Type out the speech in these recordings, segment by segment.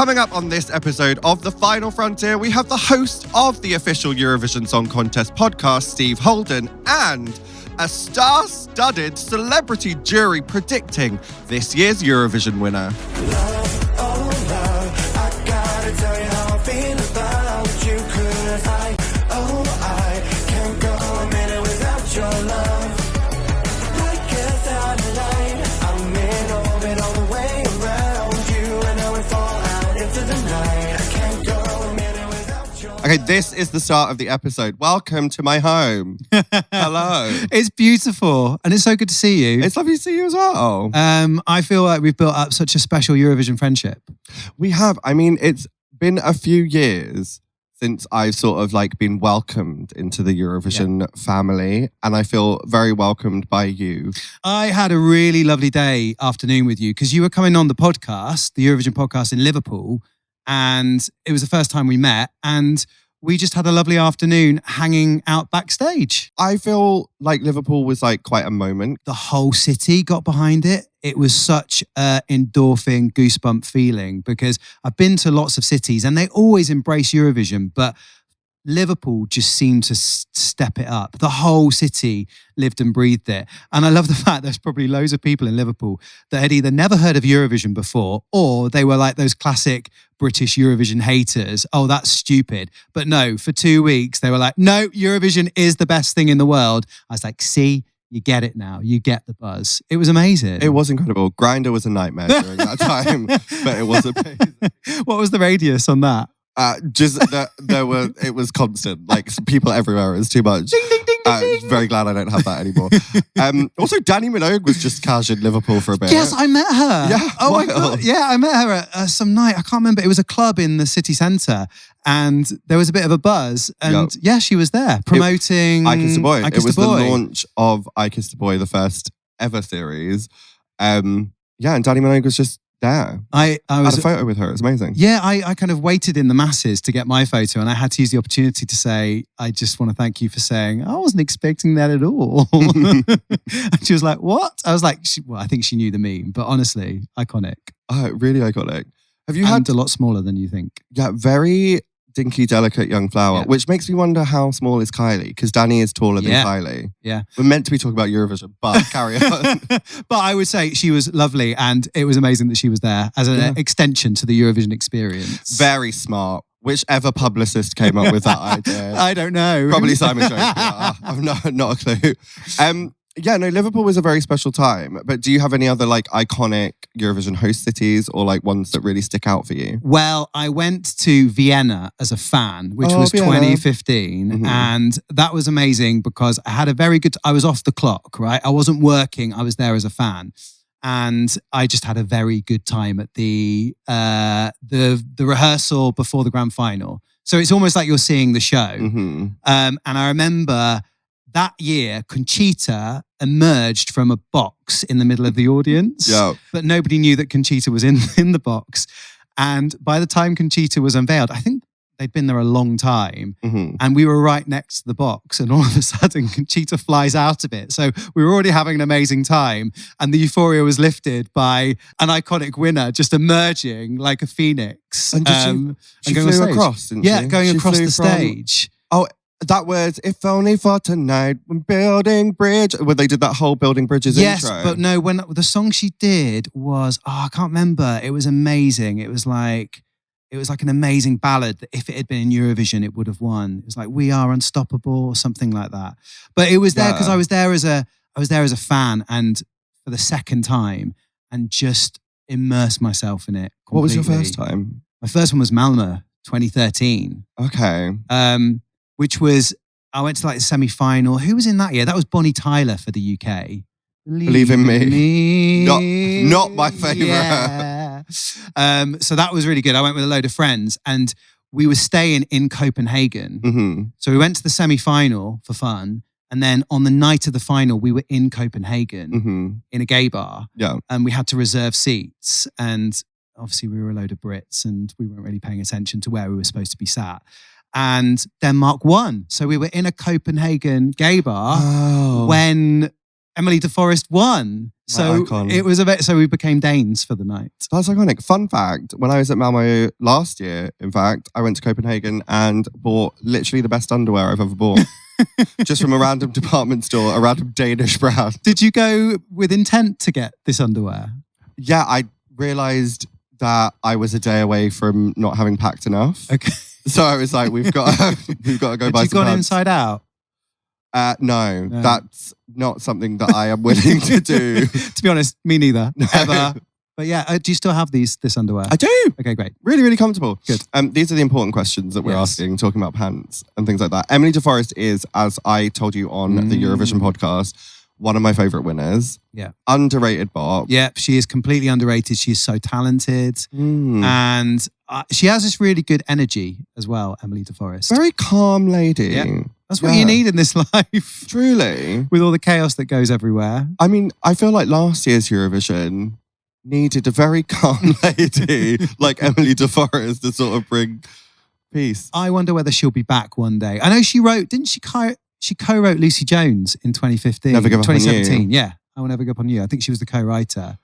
Coming up on this episode of The Final Frontier, we have the host of the official Eurovision Song Contest Podcast, Steve Holden, and a star-studded celebrity jury predicting this year's Eurovision winner. Love, oh love, I gotta tell you how I feel about you, 'cause I can't go a minute without your love. Like a satellite, I'm in orbit all the way around you, and now we fall out into the night. I can't go a minute without your love. Okay, this is the start of the episode. Welcome to my home. Hello. It's beautiful and it's so good to see you. It's lovely to see you as well. I feel like we've built up such a special Eurovision friendship. We have. I mean, it's been a few years since I've sort of like been welcomed into the Eurovision family, and I feel very welcomed by you. I had a really lovely afternoon with you because you were coming on the podcast, the Eurovision podcast in Liverpool, and it was the first time we met, and we just had a lovely afternoon hanging out backstage. I feel like Liverpool was like quite a moment. The whole city got behind it. It was such an endorphin, goosebump feeling because I've been to lots of cities and they always embrace Eurovision, but Liverpool just seemed to step it up. The whole city lived and breathed it. And I love the fact there's probably loads of people in Liverpool that had either never heard of Eurovision before or they were like those classic British Eurovision haters. Oh, that's stupid. But no, for 2 weeks, they were like, no, Eurovision is the best thing in the world. I was like, see, you get it now. You get the buzz. It was amazing. It was incredible. Grindr was a nightmare during that time, but it was amazing. What was the radius on that? It was constant. Like people everywhere. It was too much. Ding, ding, ding, ding, ding. Very glad I don't have that anymore. Also, Danny Minogue was just cash in Liverpool for a bit. Yes, I met her. Yeah. Oh wild. my God. Yeah, I met her at some night. I can't remember. It was a club in the city centre and there was a bit of a buzz. And yeah, she was there promoting I Kissed a Boy. I Kissed It was a Boy. the launch of I Kissed a Boy, the first ever series. And Danny Minogue was just there. I had a photo with her. It was amazing. Yeah, I kind of waited in the masses to get my photo and I had to use the opportunity to say, I just want to thank you for saying, I wasn't expecting that at all. And she was like, what? I was like, I think she knew the meme, but honestly, iconic. Really iconic. Have you had a lot smaller than you think. Yeah, very dinky, delicate young flower, which makes me wonder how small is Kylie, because Danny is taller than Kylie. Yeah. We're meant to be talking about Eurovision, but carry on. But I would say she was lovely and it was amazing that she was there as an extension to the Eurovision experience. Very smart. Whichever publicist came up with that idea. I don't know. Probably Simon Jones. I've not a clue. Liverpool was a very special time. But do you have any other like iconic Eurovision host cities or like ones that really stick out for you? Well, I went to Vienna as a fan, which was Vienna. 2015. Mm-hmm. And that was amazing because I had I was off the clock, right? I wasn't working. I was there as a fan. And I just had a very good time at the rehearsal before the grand final. So it's almost like you're seeing the show. Mm-hmm. And I remember that year, Conchita emerged from a box in the middle of the audience, but nobody knew that Conchita was in the box. And by the time Conchita was unveiled, I think they'd been there a long time, and we were right next to the box. And all of a sudden, Conchita flies out of it. So we were already having an amazing time, and the euphoria was lifted by an iconic winner just emerging like a phoenix. And she flew across, didn't she? Going across the stage. That was If Only for Tonight, when Building Bridge, where they did that whole Building Bridges intro. Yes, but no, when the song she did was, I can't remember. It was amazing. It was like an amazing ballad that if it had been in Eurovision, it would have won. It was like We Are Unstoppable or something like that. But it was there because I was there as a fan and for the second time and just immersed myself in it completely. What was your first time? My first one was Malmö, 2013. Okay. Which was, I went to like the semi-final. Who was in that year? That was Bonnie Tyler for the UK. Believe in Me. Not my favourite. Yeah. So that was really good. I went with a load of friends and we were staying in Copenhagen. Mm-hmm. So we went to the semi-final for fun. And then on the night of the final, we were in Copenhagen in a gay bar. Yeah. And we had to reserve seats. And obviously we were a load of Brits and we weren't really paying attention to where we were supposed to be sat. And Denmark won. So we were in a Copenhagen gay bar when Emily de Forest won. So icon. it was a bit. So we became Danes for the night. That's iconic. Fun fact, when I was at Malmö last year, in fact, I went to Copenhagen and bought literally the best underwear I've ever bought. Just from a random department store, a random Danish brand. Did you go with intent to get this underwear? Yeah, I realised that I was a day away from not having packed enough. Okay. So I was like, we've got to go buy some Had you gone pants. inside out? No, that's not something that I am willing to do. To be honest, me neither. Ever. But yeah, do you still have this underwear? I do. Okay, great. Really, really comfortable. Good. These are the important questions that we're asking, talking about pants and things like that. Emily de Forest is, as I told you on the Eurovision podcast, one of my favourite winners. Yeah. Underrated bop. Yeah, she is completely underrated. She's so talented. And she has this really good energy as well, Emily de Forest. Very calm lady. Yeah. That's what you need in this life. Truly. With all the chaos that goes everywhere. I mean, I feel like last year's Eurovision needed a very calm lady like Emily de Forest to sort of bring peace. I wonder whether she'll be back one day. I know she wrote, didn't she co-wrote Lucy Jones in 2015? Never Give Up on You. 2017, yeah. I Will Never Give Up on You. I think she was the co-writer.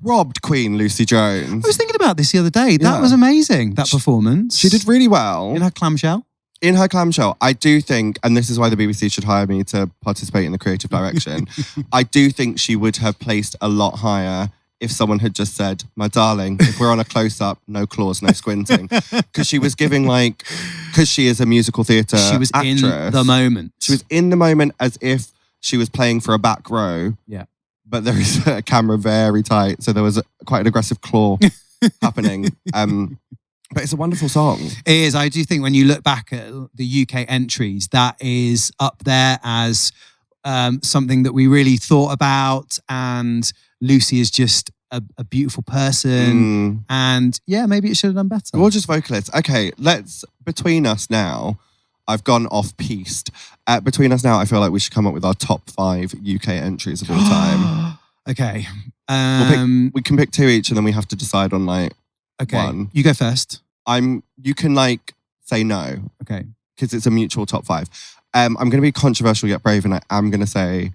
Robbed Queen Lucy Jones. I was thinking about this the other day. That was amazing, that performance. She did really well. In her clamshell. In her clamshell, I do think, and this is why the BBC should hire me to participate in the creative direction, I do think she would have placed a lot higher if someone had just said, my darling, if we're on a close-up, no claws, no squinting. Because she was giving because she is a musical theatre She was actress. in the moment. She was in the moment as if she was playing for a back row. Yeah. But there is a camera very tight, so there was quite an aggressive claw happening. But it's a wonderful song. It is. I do think when you look back at the UK entries, that is up there as something that we really thought about. And Lucy is just a beautiful person. And yeah, maybe it should have done better. Gorgeous vocalist. Okay, between us now, I've gone off-piste. Between us now, I feel like we should come up with our top 5 UK entries of all time. Okay. We can pick 2 each and then we have to decide on one. You go first. You can say no. Okay. Because it's a mutual top 5. I'm going to be controversial yet brave, and I am going to say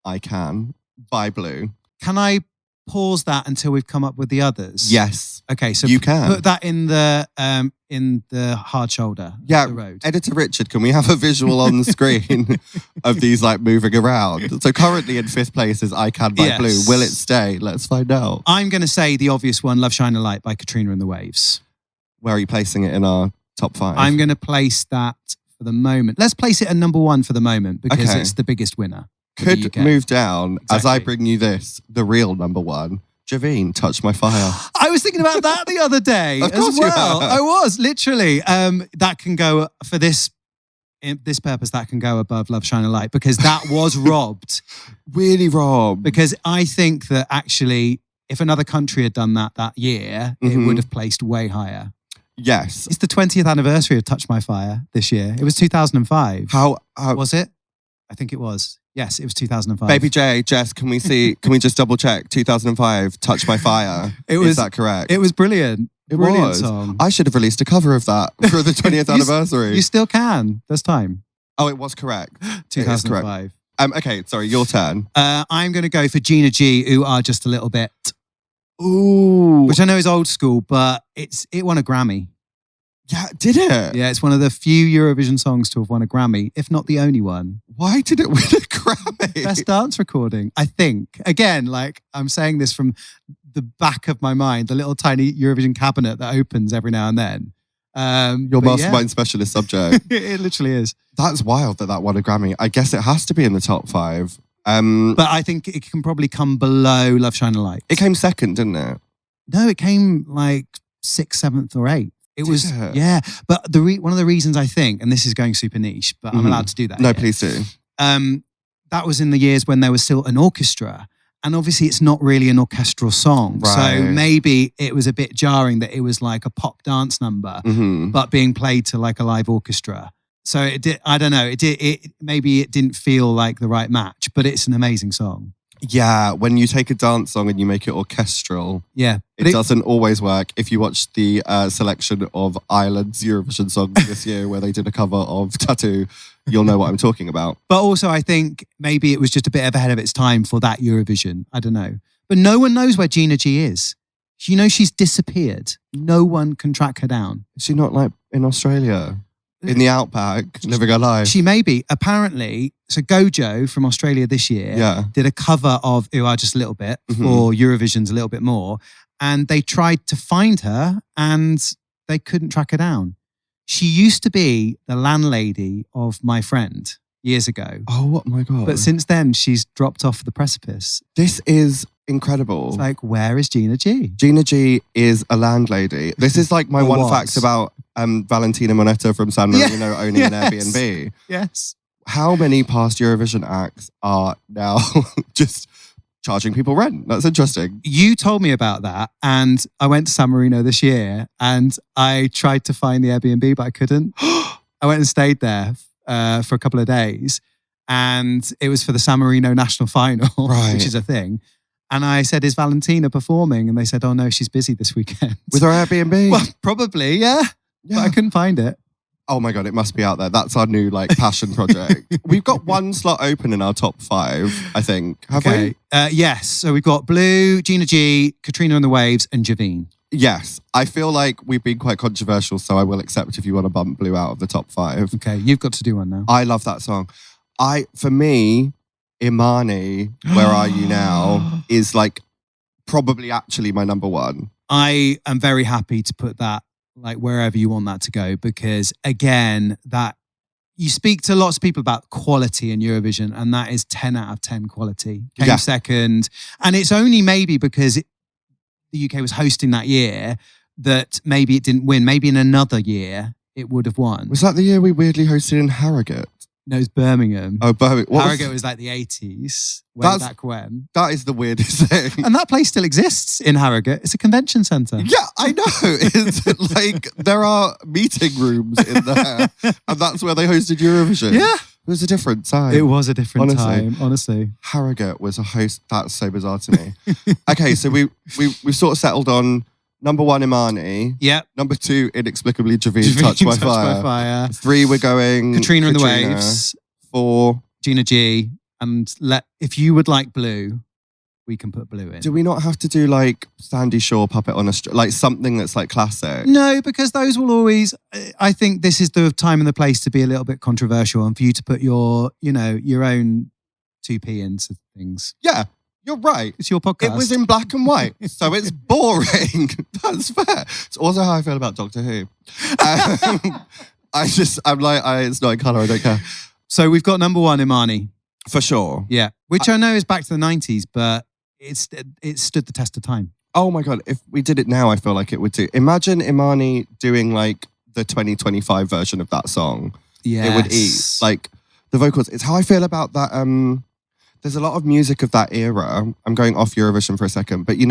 I Can by Blue. Can I pause that until we've come up with the others? Yes. Okay, so you can put that in the hard shoulder. Yeah, of the road. Editor Richard, can we have a visual on the screen of these moving around? So currently in 5th place is I Can by Blue. Will it stay? Let's find out. I'm going to say the obvious one, Love Shine a Light by Katrina and the Waves. Where are you placing it in our top 5? I'm going to place that for the moment. Let's place it at number 1 for the moment because it's the biggest winner. Could move down as I bring you the real number 1. Javine, Touch My Fire. I was thinking about that the other day Of course as well. you are. I was, literally. That can go, for this purpose, that can go above Love Shine a Light because that was robbed. Really robbed. Because I think that actually, if another country had done that year, it would have placed way higher. Yes. It's the 20th anniversary of Touch My Fire this year. It was 2005. How was it? I think it was. Yes, it was 2005. Baby J, Jess, can we just double check? 2005, Touch My Fire. Is that correct? It was brilliant. Brilliant song. I should have released a cover of that for the 20th anniversary. You still can. There's time. Oh, it was correct. 2005. Okay, sorry, your turn. I'm going to go for Gina G, Who Are Just a Little Bit. Ooh. Which I know is old school, but it won a Grammy. Yeah, did it? Yeah, it's one of the few Eurovision songs to have won a Grammy, if not the only one. Why did it win a Grammy? Best dance recording, I think. Again, I'm saying this from the back of my mind, the little tiny Eurovision cabinet that opens every now and then. Your mastermind specialist subject. It literally is. That's wild that won a Grammy. I guess it has to be in the top 5. But I think it can probably come below Love Shine a Light. It came second, didn't it? No, it came 6th, 7th or 8th. It was, yeah. But one of the reasons I think, and this is going super niche, but I'm allowed to do that. No, please do. That was in the years when there was still an orchestra. And obviously it's not really an orchestral song. Right. So maybe it was a bit jarring that it was like a pop dance number, but being played to a live orchestra. So it did, I don't know, maybe it didn't feel like the right match, but it's an amazing song. Yeah, when you take a dance song and you make it orchestral, Yeah. it doesn't always work. If you watch the selection of Ireland's Eurovision songs this year where they did a cover of Tattoo, you'll know what I'm talking about. But also, I think maybe it was just a bit ahead of its time for that Eurovision. I don't know. But no one knows where Gina G is. You know, she's disappeared. No one can track her down. Is she not like in Australia? In the outback, living her life? She may be. Apparently, so Gojo from Australia this year did a cover of Ooh, Just a Little Bit for Eurovision's A Little Bit More. And they tried to find her and they couldn't track her down. She used to be the landlady of my friend years ago. Oh my God. But since then, she's dropped off the precipice. This is incredible. It's like, where is Gina G? Gina G is a landlady. This is like my one what? fact about Valentina Monetta from San Marino owning an Airbnb. Yes. How many past Eurovision acts are now just charging people rent? That's interesting. You told me about that, and I went to San Marino this year, and I tried to find the Airbnb, but I couldn't. I went and stayed there for a couple of days, and it was for the San Marino national final, which is a thing. And I said, is Valentina performing? And they said, oh no, she's busy this weekend. With her Airbnb? Well, probably, yeah. But I couldn't find it. Oh my God, it must be out there. That's our new passion project. We've got one slot open in our top 5, I think. Have we? Yes. So we've got Blue, Gina G, Katrina and the Waves, and Javine. Yes. I feel like we've been quite controversial, so I will accept if you want to bump Blue out of the top 5. Okay, you've got to do one now. I love that song. For me, Imani, Where Are You Now, is probably actually my number 1. I am very happy to put that wherever you want that to go, because again, that you speak to lots of people about quality in Eurovision, and that is 10 out of 10 quality. Came second, and it's only maybe because the UK was hosting that year that maybe it didn't win. Maybe in another year it would have won. Was that the year we weirdly hosted in Harrogate? No, it's Birmingham. Oh, Birmingham. Harrogate was the 80s. Back when. That is the weirdest thing. And that place still exists in Harrogate. It's a convention centre. Yeah, I know. It's there are meeting rooms in there. And that's where they hosted Eurovision. Yeah. It was a different time. It was a different time, honestly. Harrogate was a host. That's so bizarre to me. Okay, so we sort of settled on number 1, Imani. Yep. Number 2, inexplicably, Javine, Touched by Fire. 3, we're going Katrina and the Waves. 4, Gina G. And if you would like Blue, we can put Blue in. Do we not have to do Sandy Shaw, Puppet on a String, something that's classic? No, because those will always. I think this is the time and the place to be a little bit controversial, and for you to put your own 2p into things. Yeah. You're right. It's your podcast. It was in black and white, so it's boring. That's fair. It's also how I feel about Doctor Who. It's not in colour, I don't care. So we've got number 1, Imani. For sure. Yeah. Which I know is back to the 90s, but it stood the test of time. Oh my God. If we did it now, I feel like it would do. Imagine Imani doing the 2025 version of that song. Yes. It would eat. The vocals. It's how I feel about that. There's a lot of music of that era. I'm going off Eurovision for a second, but a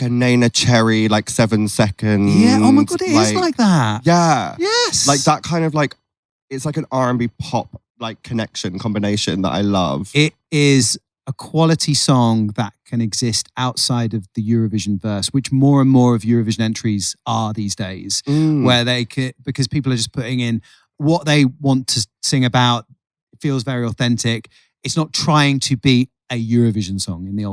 Nena Cherry, 7 seconds. Yeah, oh my God, it is like that. Yeah. Yes. That kind of it's an R&B pop combination that I love. It is a quality song that can exist outside of the Eurovision verse, which more and more of Eurovision entries are these days, where because people are just putting in what they want to sing about. It feels very authentic. It's not trying to be a Eurovision song in the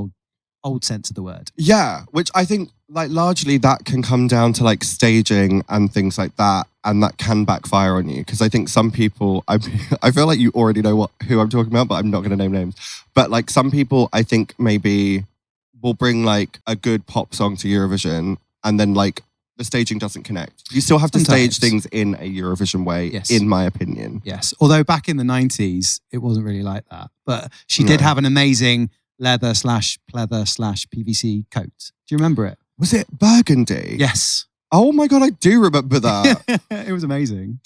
old sense of the word. Yeah, which I think largely that can come down to staging and things like that, and that can backfire on you, because I think some people, I feel like you already know who I'm talking about, but I'm not going to name names. But some people, I think maybe will bring a good pop song to Eurovision, and then the staging doesn't connect. You still have to stage things in a Eurovision way, in my opinion. Yes, although back in the 90s, it wasn't really like that. But she did have an amazing leather/pleather/PVC coat. Do you remember it? Was it burgundy? Yes. Oh my God, I do remember that. It was amazing.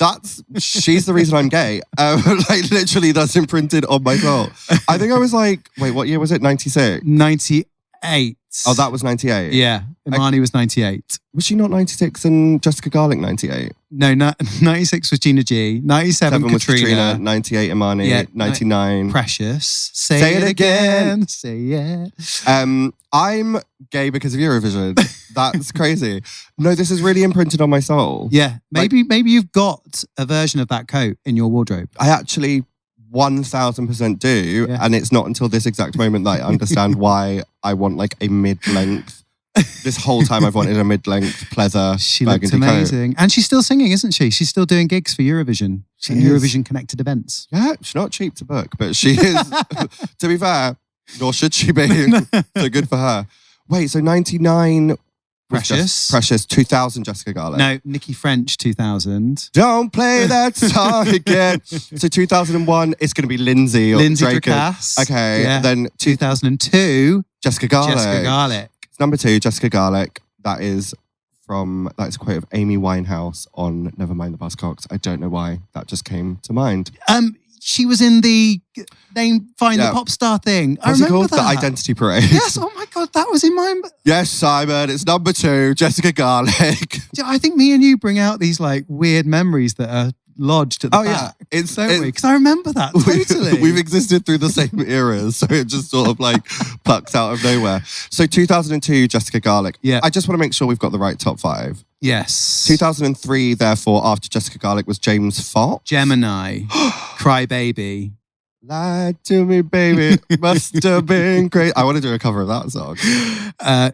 She's the reason I'm gay. Literally, that's imprinted on my soul. I think I was wait, what year was it? 96? 98. Oh, that was 98? Yeah. Imani was 98. Was she not 96 and Jessica Garlick 98? No, 96 was Gina G. 97 was Katrina. 98 Imani. Yeah, 99. Precious. Say it again. Say it. I'm gay because of Eurovision. That's crazy. No, this is really imprinted on my soul. Yeah. Maybe you've got a version of that coat in your wardrobe. I actually 1000% do. Yeah. And it's not until this exact moment that I understand why I want like a mid-length. This whole time I've wanted a mid-length pleather She looked burgundy amazing. And she's still singing, isn't she? She's still doing gigs for Eurovision. And is. Eurovision connected events. Yeah, she's not cheap to book, but she is, to be fair, nor should she be. So good for her. Wait, so 99... Precious. 2000 Jessica Garlick. No, Nikki French 2000. Don't play that song again. So 2001, it's going to be Lindsay or Lindsay Drake. Dracass. Okay, Yeah. Then 2002. Jessica Garlick. Jessica Garlick. Number 2, Jessica Garlick. That is a quote of Amy Winehouse on Nevermind the Buzzcocks. I don't know why that just came to mind. She was in the Find the Pop Star thing. What's it called? that. The Identity Parade. Yes, oh my God, that was in my... Yes, Simon, it's number 2, Jessica Garlick. I think me and you bring out these like weird memories that are lodged at the back. Don't we? Because I remember that totally. We've existed through the same eras, so it just sort of like plucks out of nowhere. So 2002, Jessica Garlick. Yeah. I just want to make sure we've got the right top 5. Yes. 2003, therefore, after Jessica Garlick was James Fox. Gemini. Cry Baby. Lied to me, baby. Must have been great. I want to do a cover of that song.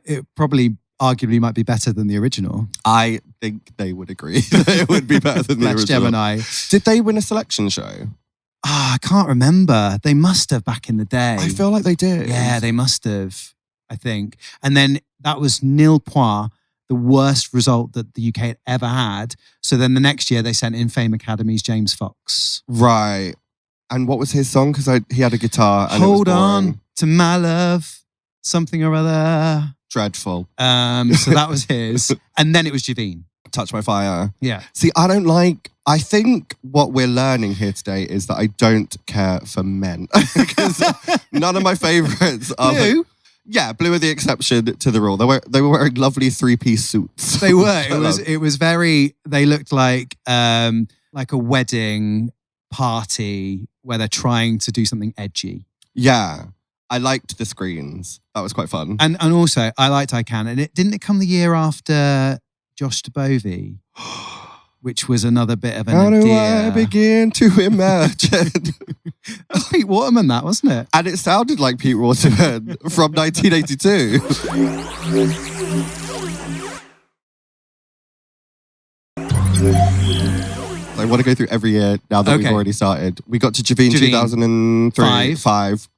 It probably arguably might be better than the original. I think they would agree that it would be better than the original. Gemini. Did they win a selection show? I can't remember. They must have back in the day. I feel like they did. Yeah, they must have, I think. And then that was nil point, the worst result that the UK had ever had. So then the next year they sent in Fame Academy's James Fox. Right. And what was his song? Because he had a guitar and Hold it was on to my love, something or other. Dreadful. So that was his. And then it was Javine. Touch My Fire. Yeah. See, I think what we're learning here today is that I don't care for men. Because none of my favourites are... Blue? Blue are the exception to the rule. They were wearing lovely 3-piece suits. They were. It was very... They looked like a wedding party where they're trying to do something edgy. Yeah. I liked the screens. That was quite fun. And also, I liked I Can. And didn't it come the year after Josh DeBovie? Which was another bit of an How do idea. I begin to imagine? That was Pete Waterman, that, wasn't it? And it sounded like Pete Waterman from 1982. I want to go through every year now that we've already started. We got to Javine 2003. 5.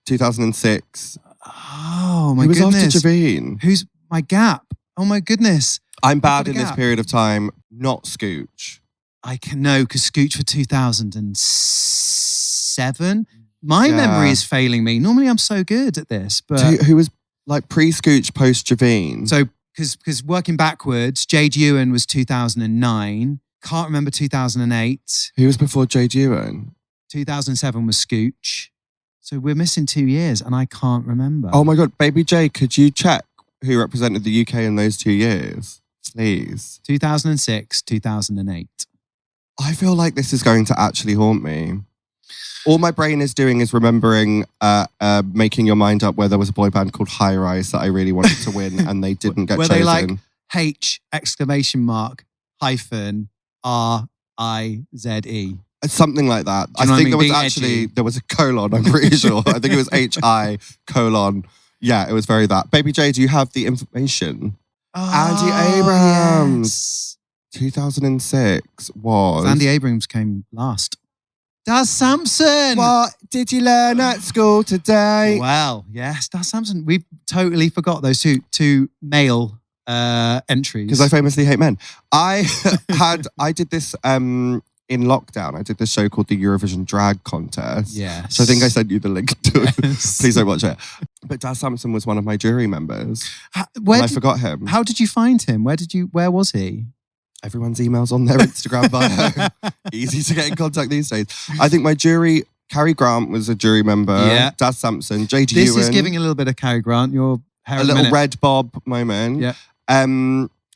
2006. Oh, my Who was goodness. after Javine? Who's my Gap? Oh, my goodness. I'm bad in this period of time. Not Scooch. I can know because Scooch for 2007. My memory is failing me. Normally I'm so good at this, but who was like pre-Scooch, post-Javine? So because working backwards, Jade Ewan was 2009. Can't remember 2008. Who was before Jade Ewan? 2007 was Scooch. So we're missing 2 years, and I can't remember. Oh my God, Baby J, could you check who represented the UK in those 2 years? Please. 2006, 2008. I feel like this is going to actually haunt me. All my brain is doing is remembering making your mind up where there was a boy band called High Rise that I really wanted to win and they didn't get chosen. Were they like H !_RIZE? Something like that. I think there was a colon, I'm pretty sure. I think it was HI : Yeah, it was very that. Baby J, do you have the information? Andy Abrams. Yes. 2006 was... Andy Abrams came last. Daz Sampson. What did you learn at school today? Well, yes, Daz Sampson. We totally forgot those two male entries. Because I famously hate men. I did this in lockdown. I did this show called the Eurovision Drag Contest. Yes. So I think I sent you the link to it. Please don't watch it. But Daz Sampson was one of my jury members. I forgot him. How did you find him? Where was he? Everyone's emails on their Instagram bio. Easy to get in contact these days. I think my jury, Carrie Grant was a jury member. Yeah. Daz Sampson, Jade This Ewan. is giving a little bit of Carrie Grant. You're Hair a of the little minute. red bob moment. Yeah.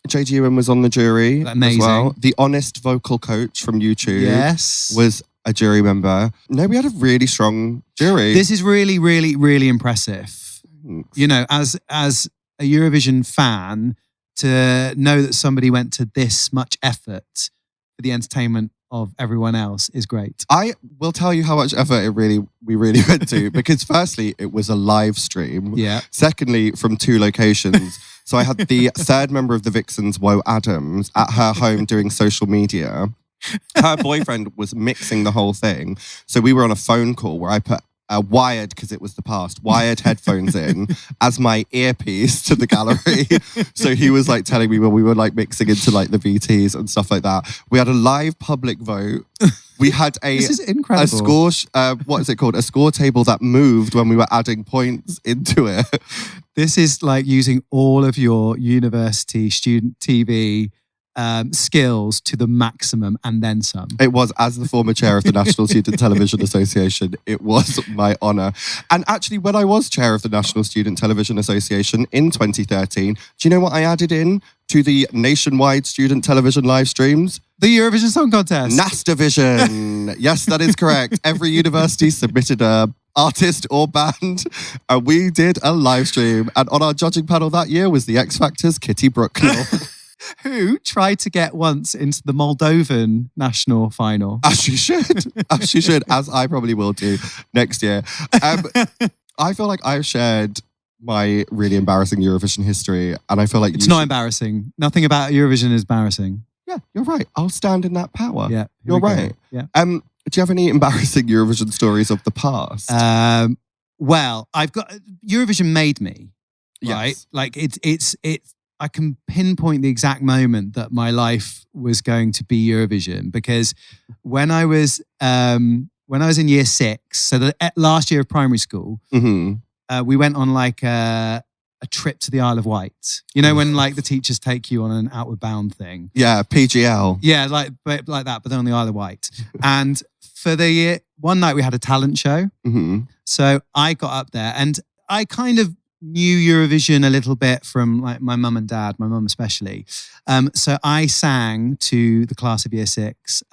JD Ewan was on the jury Amazing. as well. The honest vocal coach from YouTube Yes. was a jury member. No, we had a really strong jury. This is really, really, really impressive. You know, as a Eurovision fan, to know that somebody went to this much effort for the entertainment of everyone else is great. I will tell you how much effort we really went to, because firstly, it was a live stream. Yeah. Secondly, from 2 locations. So I had the third member of the Vixens, Woe Adams, at her home doing social media. Her boyfriend was mixing the whole thing. So we were on a phone call where I put wired, because it was the past, wired headphones in as my earpiece to the gallery. So he was like telling me when we were like mixing into like the VTs and stuff like that. We had a live public vote. We had This is incredible. a score, what is it called? A score table that moved when we were adding points into it. This is like using all of your university student TV skills to the maximum and then some. It was, as the former chair of the National Student Television Association, it was my honour. And actually, when I was chair of the National Student Television Association in 2013, do you know what I added in to the nationwide student television live streams? The Eurovision Song Contest. Nastavision. Yes, that is correct. Every university submitted a artist or band, and we did a live stream. And on our judging panel that year was the X Factor's Kitty Brooknell. Who tried to get once into the Moldovan national final. As she should. As she should. As I probably will do next year. I feel like I've shared my really embarrassing Eurovision history, and I feel like It's not embarrassing. Nothing about Eurovision is embarrassing. Yeah, you're right. I'll stand in that power. Yeah, you're right. Yeah. Do you have any embarrassing Eurovision stories of the past? Well, I've got Eurovision made me. Right, Yes. like it's. I can pinpoint the exact moment that my life was going to be Eurovision, because when I was in year 6, so the last year of primary school, we went on like a trip to the Isle of Wight. You know, when like the teachers take you on an outward bound thing. Yeah, PGL. Yeah, like that, but then on the Isle of Wight. And for the year, one night we had a talent show. So I got up there and I kind of knew Eurovision a little bit from like my mum and dad, my mum especially. So I sang to the class of year 6,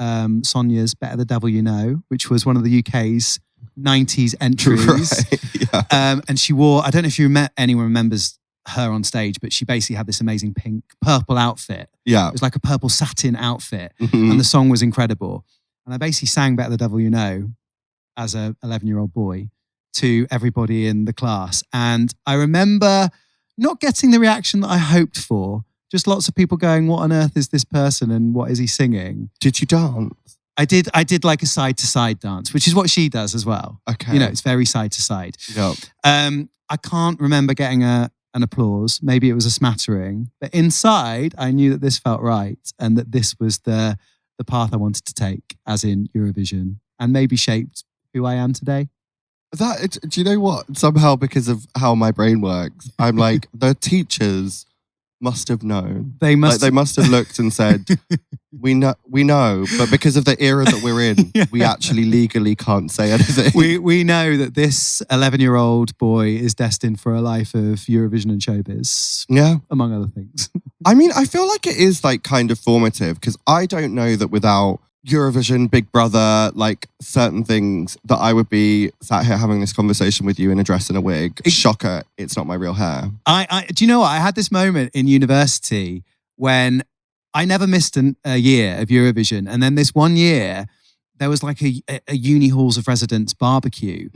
Sonia's Better the Devil You Know, which was one of the UK's 90s entries. Right, yeah. And she wore, I don't know if anyone remembers her on stage, but she basically had this amazing purple outfit. Yeah. It was like a purple satin outfit. And the song was incredible. And I basically sang Better the Devil You Know as a 11-year-old boy to everybody in the class. And I remember not getting the reaction that I hoped for. Just lots of people going, what on earth is this person and what is he singing? Did you dance? I did like a side-to-side dance, which is what she does as well. Okay. You know, it's very side-to-side. Yeah. I can't remember getting an applause. Maybe it was a smattering. But inside, I knew that this felt right and that this was the path I wanted to take, as in Eurovision, and maybe shaped who I am today. Do you know what? Somehow, because of how my brain works, I'm like, the teachers must have known. They must have looked and said, we know, but because of the era that we're in, we actually legally can't say anything. We know that this 11-year-old boy is destined for a life of Eurovision and showbiz. Yeah. Among other things. I mean, I feel like it is like kind of formative, because I don't know that without Eurovision, Big Brother, like certain things that I would be sat here having this conversation with you in a dress and a wig. Shocker, it's not my real hair. Do you know what? I had this moment in university when I never missed a year of Eurovision. And then this one year, there was like a uni halls of residence barbecue.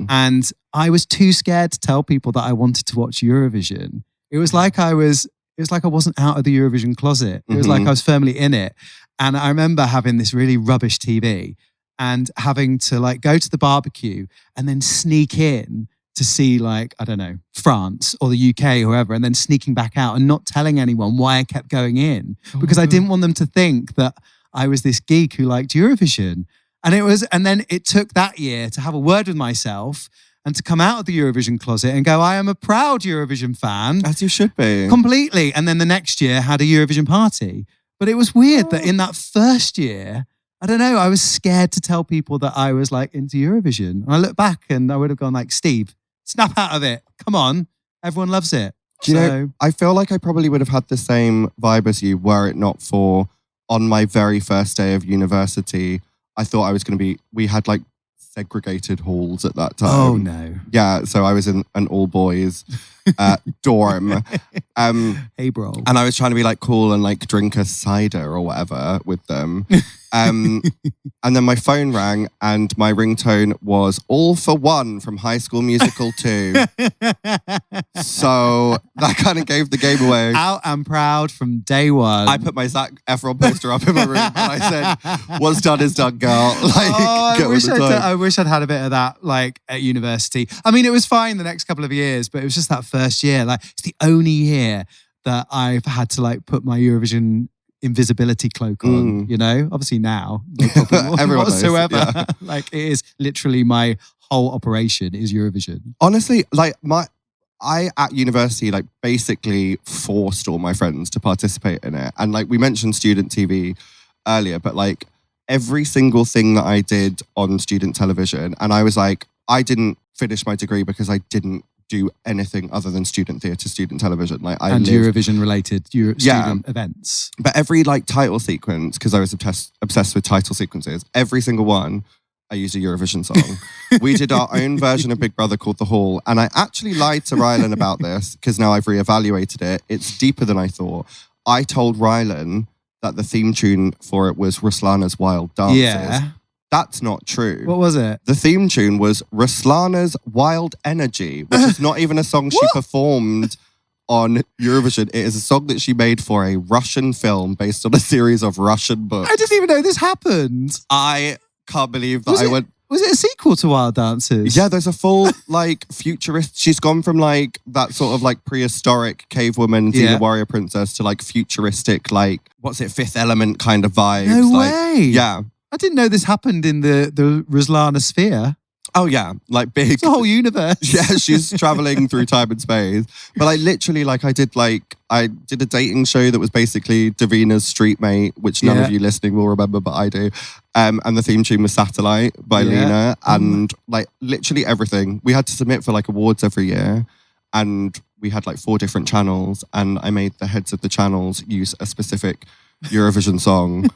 And I was too scared to tell people that I wanted to watch Eurovision. It was like I wasn't out of the Eurovision closet. It was like I was firmly in it. And I remember having this really rubbish TV and having to like go to the barbecue and then sneak in to see like, I don't know, France or the UK or whoever, and then sneaking back out and not telling anyone why I kept going in, because I didn't want them to think that I was this geek who liked Eurovision. And then it took that year to have a word with myself and to come out of the Eurovision closet and go, I am a proud Eurovision fan. As you should be. Completely. And then the next year had a Eurovision party. But it was weird that in that first year, I don't know, I was scared to tell people that I was like into Eurovision. And I look back and I would have gone like, Steve, snap out of it. Come on. Everyone loves it. Do you know, I feel like I probably would have had the same vibe as you were it not for on my very first day of university. I thought I was going to be, we had like segregated halls at that time. Oh no. Yeah, so I was in an all boys dorm. Hey bro. And I was trying to be like cool and like drink a cider or whatever with them. And then my phone rang and my ringtone was All for One from High School Musical 2. So that kind of gave the game away. Out and proud from day one. I put my Zac Efron poster up in my room and I said, what's done is done, girl. Like, I wish I'd had a bit of that like at university. I mean, it was fine the next couple of years, but it was just that first year. Like, it's the only year that I've had to like put my Eurovision invisibility cloak on, you know? Obviously now, no problem whatsoever. Knows, yeah. Like, it is literally my whole operation is Eurovision. Honestly, like I at university like basically forced all my friends to participate in it. And like we mentioned student TV earlier, but like every single thing that I did on student television, and I was like, I didn't finish my degree because I didn't do anything other than student theatre, student television. Like I lived Eurovision related student events. But every like title sequence, because I was obsessed with title sequences, every single one, I used a Eurovision song. We did our own version of Big Brother called The Hall. And I actually lied to Rylan about this because now I've reevaluated it. It's deeper than I thought. I told Rylan that the theme tune for it was Ruslana's Wild Dances. Yeah. That's not true. What was it? The theme tune was Ruslana's Wild Energy, which is not even a song she performed on Eurovision. It is a song that she made for a Russian film based on a series of Russian books. I didn't even know this happened. I can't believe that Was it a sequel to Wild Dances? Yeah, there's a full like futurist. She's gone from like that sort of like prehistoric cave woman, Xena warrior princess to like futuristic, like what's it, Fifth Element kind of vibes. No like, way. Yeah. I didn't know this happened in the Ruslana sphere. Oh yeah, like big. It's a whole universe. Yeah, she's traveling through time and space. But I literally I did a dating show that was basically Davina's Street Mate, which none of you listening will remember, but I do. And the theme tune was Satellite by Lena. And like literally everything. We had to submit for like awards every year. And we had like 4 different channels. And I made the heads of the channels use a specific Eurovision song.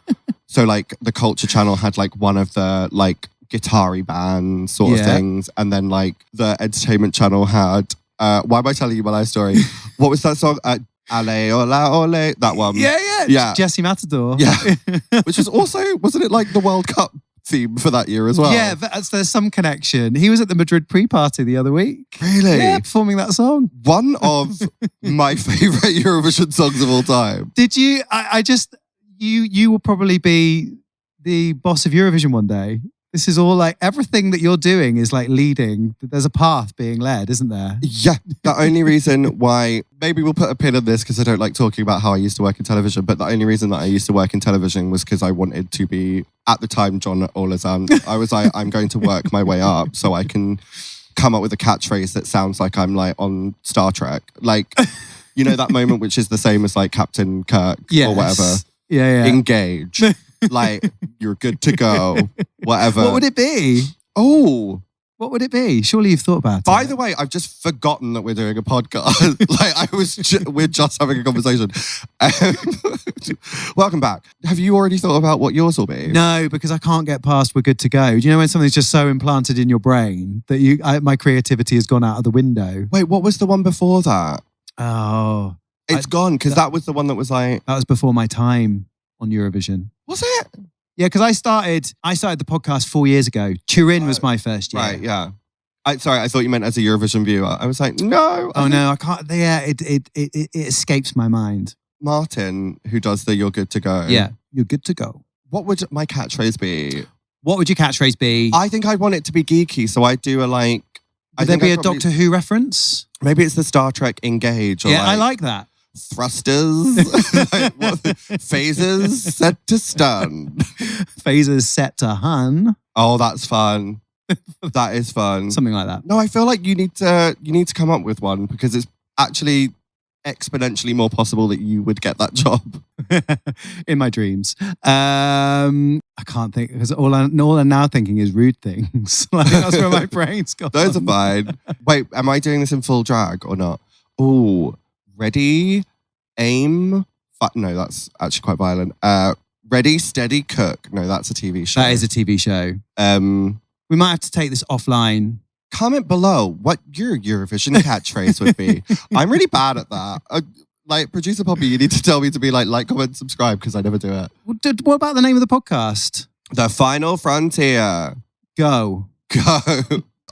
So like the Culture Channel had like one of the like guitar-y band sort of things. And then like the Entertainment Channel had, why am I telling you my life story? What was that song? Ale, Ola, Ole, that one. Yeah. Jesse Matador. Yeah. Which was also, wasn't it like the World Cup theme for that year as well? Yeah, there's some connection. He was at the Madrid pre-party the other week. Really? Yeah, performing that song. One of my favourite Eurovision songs of all time. Did you, you will probably be the boss of Eurovision one day. This is all like, everything that you're doing is like leading. There's a path being led, isn't there? Yeah. The only reason why, maybe we'll put a pin in this because I don't like talking about how I used to work in television, but the only reason that I used to work in television was because I wanted to be, at the time, John Olazan. I was like, I'm going to work my way up so I can come up with a catchphrase that sounds like I'm like on Star Trek. Like, you know, that moment which is the same as like Captain Kirk or whatever. Yeah. Engage. Like, you're good to go. Whatever. What would it be? Oh. What would it be? Surely you've thought about it. By the way, I've just forgotten that we're doing a podcast. We're just having a conversation. Welcome back. Have you already thought about what yours will be? No, because I can't get past we're good to go. Do you know when something's just so implanted in your brain that my creativity has gone out of the window? Wait, what was the one before that? Oh. It's gone, because that was the one that was like... That was before my time on Eurovision. Was it? Yeah, because I started the podcast 4 years ago. Turin was my first year. Right, yeah. Sorry, I thought you meant as a Eurovision viewer. I was like, no. Oh, no, I can't. Yeah, it escapes my mind. Martin, who does the You're Good to Go. Yeah, you're good to go. What would my catchphrase be? What would your catchphrase be? I think I'd want it to be geeky, so I'd do a like... Would there be a Doctor Who reference? Maybe it's the Star Trek Engage. Or yeah, I like that. Thrusters, phasers set to stun. Phasers set to hun. Oh, that's fun. That is fun. Something like that. No, I feel like you need to come up with one because it's actually exponentially more possible that you would get that job. In my dreams. I can't think because all I'm now thinking is rude things. Like, that's where my brain's gone. Those are fine. Wait, am I doing this in full drag or not? Ooh. Ready, Aim. No, that's actually quite violent. Ready, Steady, Cook. No, that's a TV show. That is a TV show. We might have to take this offline. Comment below what your Eurovision catchphrase would be. I'm really bad at that. Like, producer Poppy, you need to tell me to be like, comment, subscribe, because I never do it. What about the name of the podcast? The Final FronTia. Go.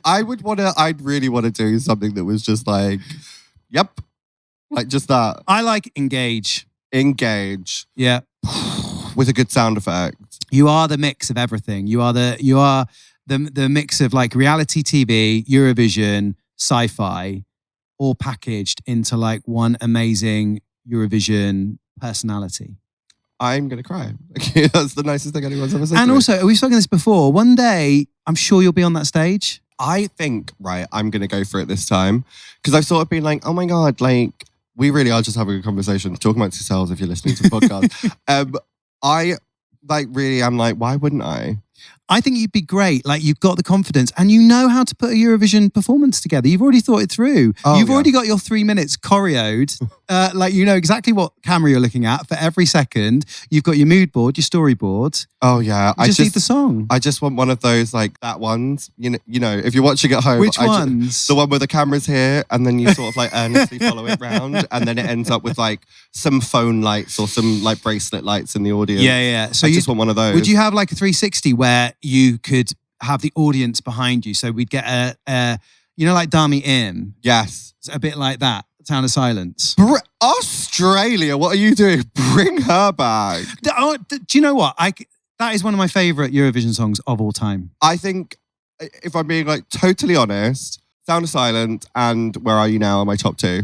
I'd really want to do something that was just like, yep. Like just that. I like Engage. Yeah. With a good sound effect. You are the mix of everything. You are the mix of like reality TV, Eurovision, sci-fi, all packaged into like one amazing Eurovision personality. I'm going to cry. That's the nicest thing anyone's ever said And to me. also, we've spoken this before, one day, I'm sure you'll be on that stage. I think, right, I'm going to go for it this time. Because I've sort of been like, oh my God, like, we really are just having a conversation. Talk amongst yourselves if you're listening to the podcast. I, like, really am like, why wouldn't I? I think you'd be great. Like, you've got the confidence and you know how to put a Eurovision performance together. You've already thought it through. You've already got your 3 minutes choreoed. Like, you know exactly what camera you're looking at for every second. You've got your mood board, your storyboard. Oh, yeah. You just need the song. I just want one of those, like, that ones. You know, if you're watching at home. Which ones? The one where the camera's here and then you sort of, like, earnestly follow it round. And then it ends up with, like, some phone lights or some, like, bracelet lights in the audience. Yeah. So I just want one of those. Would you have, like, a 360 where you could have the audience behind you? So we'd get a you know, like Dami Im. Yes. It's a bit like that. Sound of Silence. Australia, what are you doing? Bring her back. Do you know what? That is one of my favourite Eurovision songs of all time. I think, if I'm being like totally honest, Sound of Silence and Where Are You Now are my top two.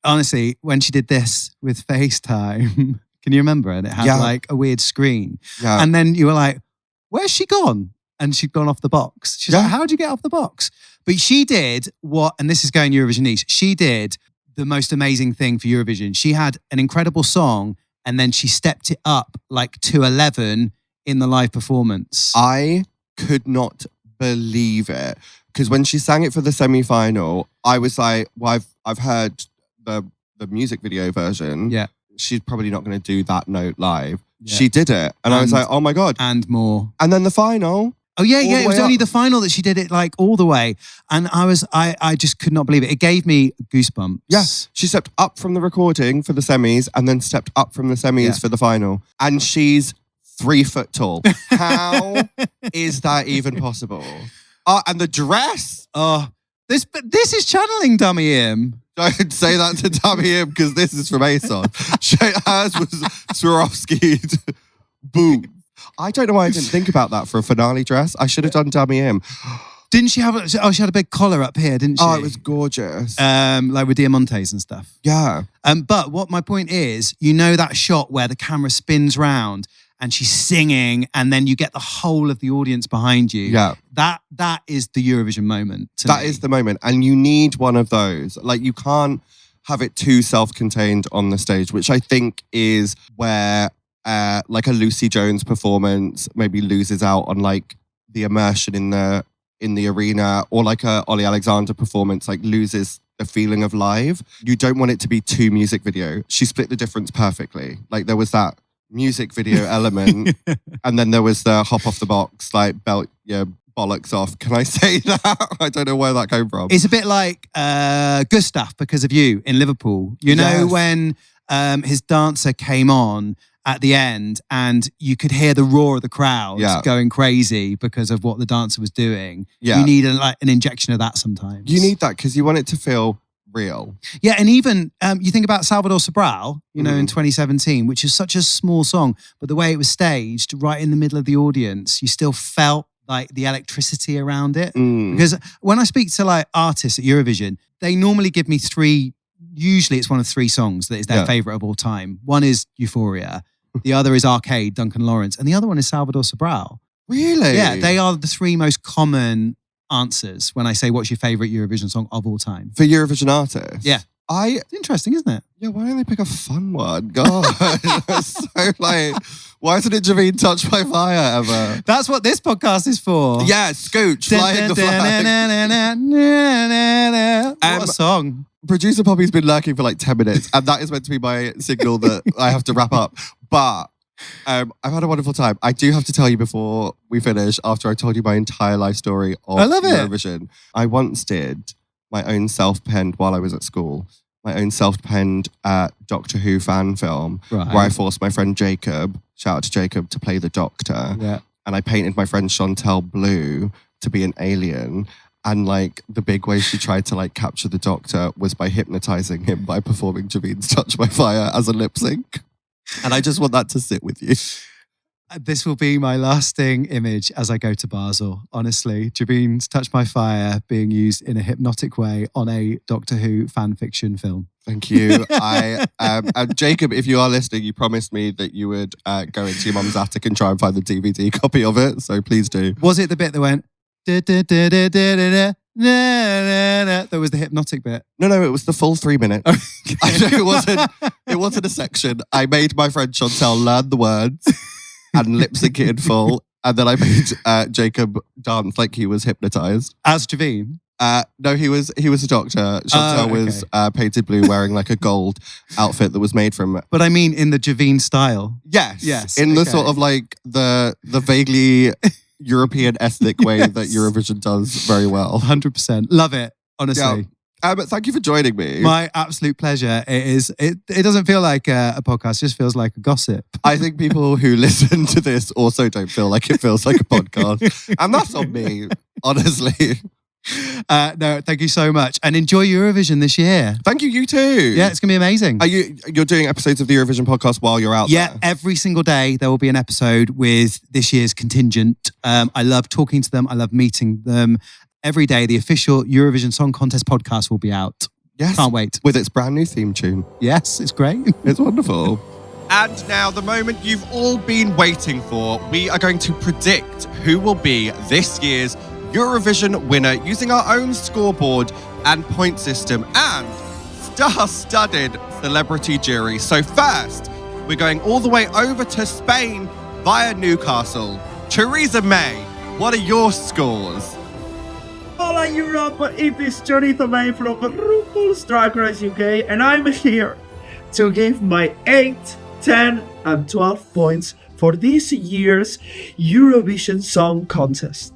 Honestly, when she did this with FaceTime, can you remember? And it had like a weird screen. Yeah. And then you were like, where's she gone? And she'd gone off the box. She's like, how'd you get off the box? But she did what, and this is going Eurovision-ish, she did the most amazing thing for Eurovision. She had an incredible song and then she stepped it up like to 11 in the live performance. I could not believe it. Because when she sang it for the semi-final, I was like, well, I've heard the music video version. Yeah. She's probably not going to do that note live. Yeah. She did it. And I was like, oh my God. And more. And then the final. Oh yeah. It was only the final that she did it like all the way. And I just could not believe it. It gave me goosebumps. Yes. She stepped up from the recording for the semis and then stepped up from the semis for the final. And she's 3 foot tall. How is that even possible? And the dress. This is channeling Dami Im. Don't say that to Dami Im because this is from ASOS. Hers was Swarovski'd. Boom. I don't know why I didn't think about that for a finale dress. I should have done Dami Im. Didn't she have she had a big collar up here, didn't she? Oh, it was gorgeous. Like with Diamantes and stuff. Yeah. But what my point is, you know that shot where the camera spins round and she's singing and then you get the whole of the audience behind you. Yeah. That is the Eurovision moment. That is the moment. And you need one of those. Like, you can't have it too self-contained on the stage, which I think is where like a Lucy Jones performance maybe loses out on like the immersion in the arena, or like a Ollie Alexander performance like loses the feeling of live. You don't want it to be too music video. She split the difference perfectly. Like, there was that music video element and then there was the hop off the box, like belt your bollocks off. Can I say that? I don't know where that came from. It's a bit like Gustav, Because of You in Liverpool. You know, when his dancer came on at the end and you could hear the roar of the crowd going crazy because of what the dancer was doing. Yeah. You need an injection of that sometimes. You need that because you want it to feel real. Yeah, and even you think about Salvador Sobral, you know, in 2017, which is such a small song, but the way it was staged right in the middle of the audience, you still felt like the electricity around it. Because when I speak to like artists at Eurovision, they normally give me usually it's one of 3 songs that is their favourite of all time. One is Euphoria, the other is Arcade, Duncan Lawrence, and the other one is Salvador Sobral. Really? Yeah, they are the 3 most common answers when I say what's your favourite Eurovision song of all time. For Eurovision artists? Yeah. It's interesting, isn't it? Yeah, why don't they pick a fun one? God, so like, why isn't it Javine Touched by Fire ever? That's what this podcast is for. Yeah, Scooch, flying the flag. What a song. Producer Poppy's been lurking for like 10 minutes, and that is meant to be my signal that I have to wrap up. But I've had a wonderful time. I do have to tell you before we finish, after I told you my entire life story of Eurovision. I once did my own self-penned, while I was at school, my own self-penned Doctor Who fan film, where I forced my friend Jacob, shout out to Jacob, to play the Doctor. Yeah. And I painted my friend Chantel blue to be an alien. And like the big way she tried to like capture the Doctor was by hypnotizing him by performing Javine's Touch My Fire as a lip sync. And I just want that to sit with you. This will be my lasting image as I go to Basel. Honestly, Javine's Touch My Fire being used in a hypnotic way on a Doctor Who fan fiction film. Thank you. And Jacob, if you are listening, you promised me that you would go into your mum's attic and try and find the DVD copy of it. So please do. Was it the bit that went... That was the hypnotic bit. No, it was the full 3 minutes. Okay. I know it wasn't a section. I made my friend Chantel learn the words and lip sync it in full, and then I made Jacob dance like he was hypnotized. As Javine? No, he was a doctor. Chantel was painted blue, wearing like a gold outfit that was made from. But I mean, in the Javine style. Yes. In the sort of like the vaguely European ethnic way that Eurovision does very well. 100%. Love it, honestly. Yeah. Thank you for joining me. My absolute pleasure. It doesn't feel like a podcast, it just feels like a gossip. I think people who listen to this also don't feel like it feels like a podcast. And that's on me, honestly. No, thank you so much. And enjoy Eurovision this year. Thank you, you too. Yeah, it's going to be amazing. You're doing episodes of the Eurovision podcast while you're out there? Yeah, every single day there will be an episode with this year's contingent. I love talking to them. I love meeting them. Every day, the official Eurovision Song Contest podcast will be out. Yes. Can't wait. With its brand new theme tune. Yes, it's great. It's wonderful. And now, the moment you've all been waiting for, we are going to predict who will be this year's Eurovision winner using our own scoreboard and point system and star-studded celebrity jury. So first, we're going all the way over to Spain via Newcastle. Choriza May, what are your scores? Hola Europe, it is Choriza May from RuPaul's Drag Race UK, and I'm here to give my 8, 10 and 12 points for this year's Eurovision Song Contest.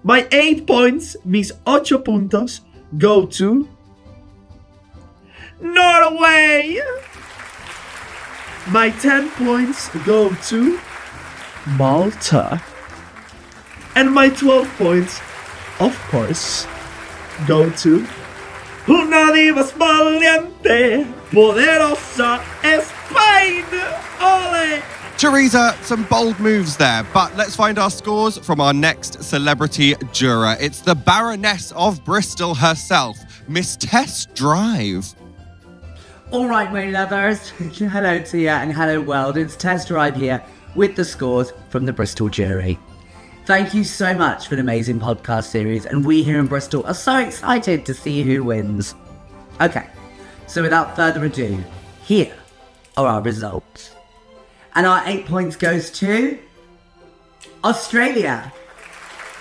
My 8 points, mis 8 puntos, go to Norway. My 10 points go to Malta. And my 12 points, of course, go to Una diva valiente, poderosa Spain. Ole! Choriza, some bold moves there, but let's find our scores from our next celebrity juror. It's the Baroness of Bristol herself, Miss Tess Drive. All right, my lovers. Hello to you and hello world. It's Tess Drive here with the scores from the Bristol jury. Thank you so much for an amazing podcast series, and we here in Bristol are so excited to see who wins. Okay, so without further ado, here are our results. And our 8 points goes to Australia.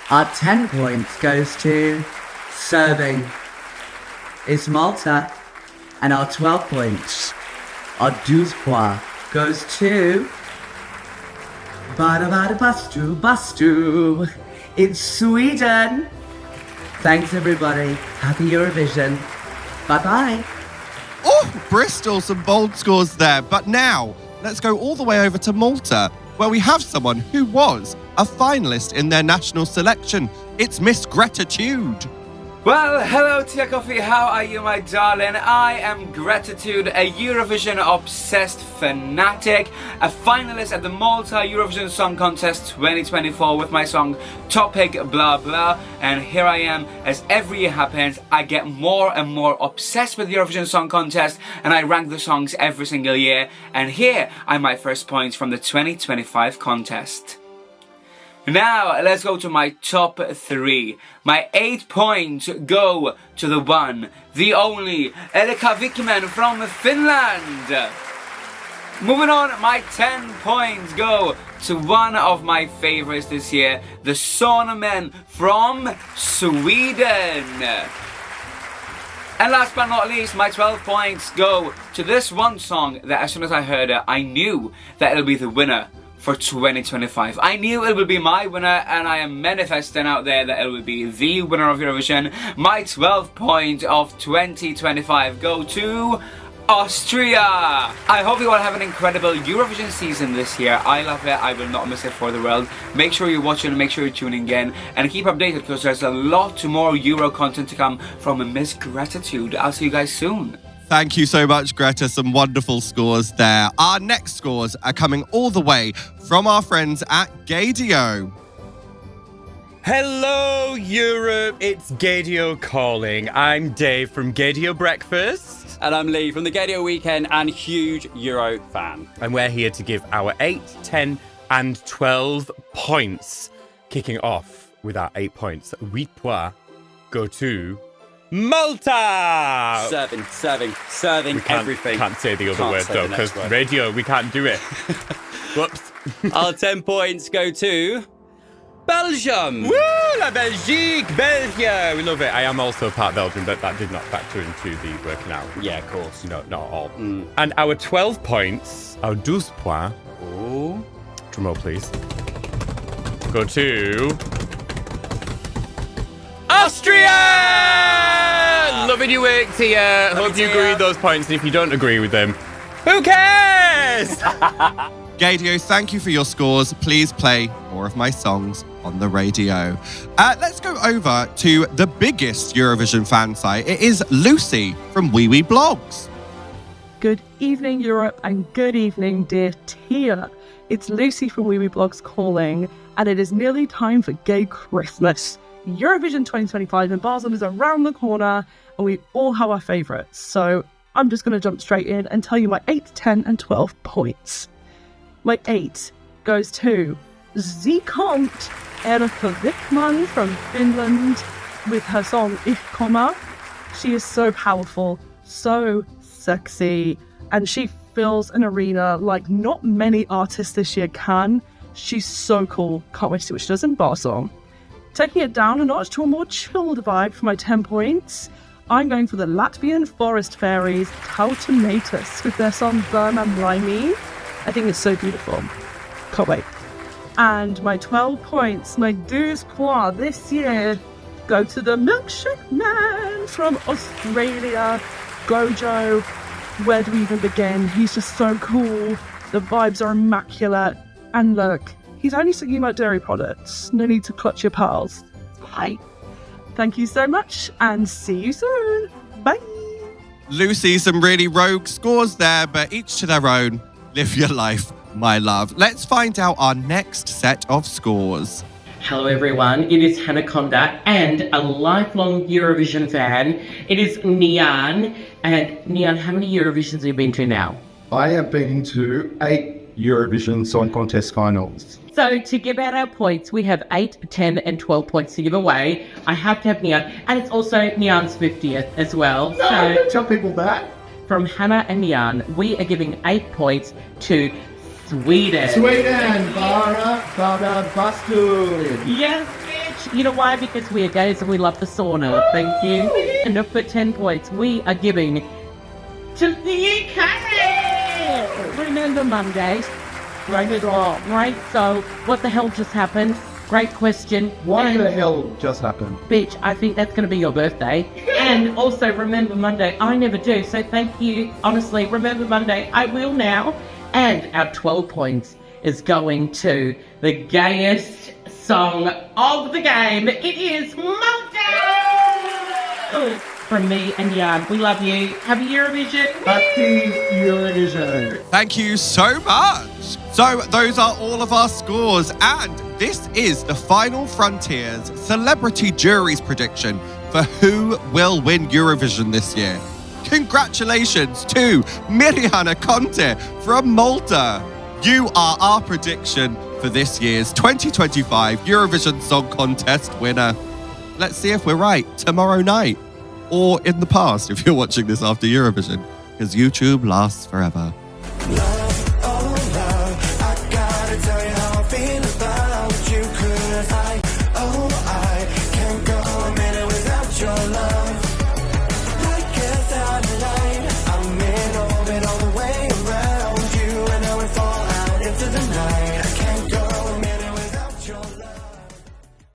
Our 10 points goes to Serving is Malta. And our 12 points, our 12 points, goes to Bastu. It's Sweden. Thanks everybody. Happy Eurovision. Bye-bye. Oh, Bristol, some bold scores there. But now, let's go all the way over to Malta, where we have someone who was a finalist in their national selection. It's Miss Greta Tude. Well, hello Tia Kofi, how are you my darling? I am Gratitude, a Eurovision-obsessed fanatic, a finalist at the Malta Eurovision Song Contest 2024 with my song Topic Blah Blah, and here I am. As every year happens, I get more and more obsessed with the Eurovision Song Contest, and I rank the songs every single year, and here are my first points from the 2025 contest. Now, let's go to my top 3. My 8 points go to the one, the only, Elika Vikman from Finland. Moving on, my 10 points go to one of my favorites this year, the Sonnemen from Sweden. And last but not least, my 12 points go to this one song that as soon as I heard it, I knew that it'll be the winner for 2025. I knew it would be my winner, and I am manifesting out there that it will be the winner of Eurovision. My 12 points of 2025 go to Austria! I hope you all have an incredible Eurovision season this year. I love it. I will not miss it for the world. Make sure you're watching, make sure you're tuning in, and keep updated because there's a lot more Euro content to come from Miss Gratitude. I'll see you guys soon. Thank you so much, Greta. Some wonderful scores there. Our next scores are coming all the way from our friends at Gadio. Hello, Europe. It's Gadio calling. I'm Dave from Gadio Breakfast. And I'm Lee from the Gadio Weekend and huge Euro fan. And we're here to give our 8, 10 and 12 points. Kicking off with our 8 points. 8 points go to Malta! Serving everything. Can't say the other word though, because radio, we can't do it. Whoops. Our 10 points go to Belgium! Woo! La Belgique! Belgium! We love it. I am also part Belgian, but that did not factor into the working out. Yeah, of course. No, not at all. And our 12 points, our 12 points, drum roll please, go to Austria! Loving your work, Tia. Hope you agree with those points, and if you don't agree with them, who cares? Gadio, thank you for your scores. Please play more of my songs on the radio. Let's go over to the biggest Eurovision fan site. It is Lucy from Wee Wee Blogs. Good evening, Europe, and good evening, dear Tia. It's Lucy from Wee Wee Blogs calling, and it is nearly time for Gay Christmas. Eurovision 2025 in Basel is around the corner, and we all have our favourites. So I'm just going to jump straight in and tell you my 8, 10, and 12 points. My 8 goes to Zikont Erika Wickman from Finland with her song Ich Komme. She is so powerful, so sexy, and she fills an arena like not many artists this year can. She's so cool. Can't wait to see what she does in Basel. Taking it down a notch to a more chilled vibe for my 10 points, I'm going for the Latvian Forest Fairies Tautomatus with their song Burnham Laimī. I think it's so beautiful. Can't wait. And my 12 points, my 12 points this year, go to the Milkshake Man from Australia, Gojo. Where do we even begin? He's just so cool. The vibes are immaculate. And look, he's only singing about dairy products. No need to clutch your pearls. Hi. Thank you so much and see you soon. Bye. Lucy, some really rogue scores there, but each to their own. Live your life, my love. Let's find out our next set of scores. Hello everyone, it is Hannah Conda and a lifelong Eurovision fan. It is Nian. And Nian, how many Eurovisions have you been to now? I have been to 8 Eurovision Song Contest finals. So to give out our points, we have 8, 10 and 12 points to give away. I have to have Nian, and it's also Nian's 50th as well. No, don't tell people that. From Hannah and Nian, we are giving 8 points to Sweden. Sweden, Bara Bastul. Yes, bitch. You know why? Because we are gays and we love the sauna. Thank you. And for 10 points, we are giving to the UK. Remember Monday? Right? So, what the hell just happened? Great question. What the hell just happened? Bitch, I think that's going to be your birthday. And also, remember Monday. I never do, so thank you. Honestly, remember Monday. I will now. And our 12 points is going to the gayest song of the game. It is Malta! From me and Jan. We love you. Happy Eurovision. Happy Eurovision. Thank you so much. So those are all of our scores, and this is the Final FronTia's Celebrity Jury's prediction for who will win Eurovision this year. Congratulations to Mirjana Conte from Malta. You are our prediction for this year's 2025 Eurovision Song Contest winner. Let's see if we're right tomorrow night, or in the past if you're watching this after Eurovision, because YouTube lasts forever.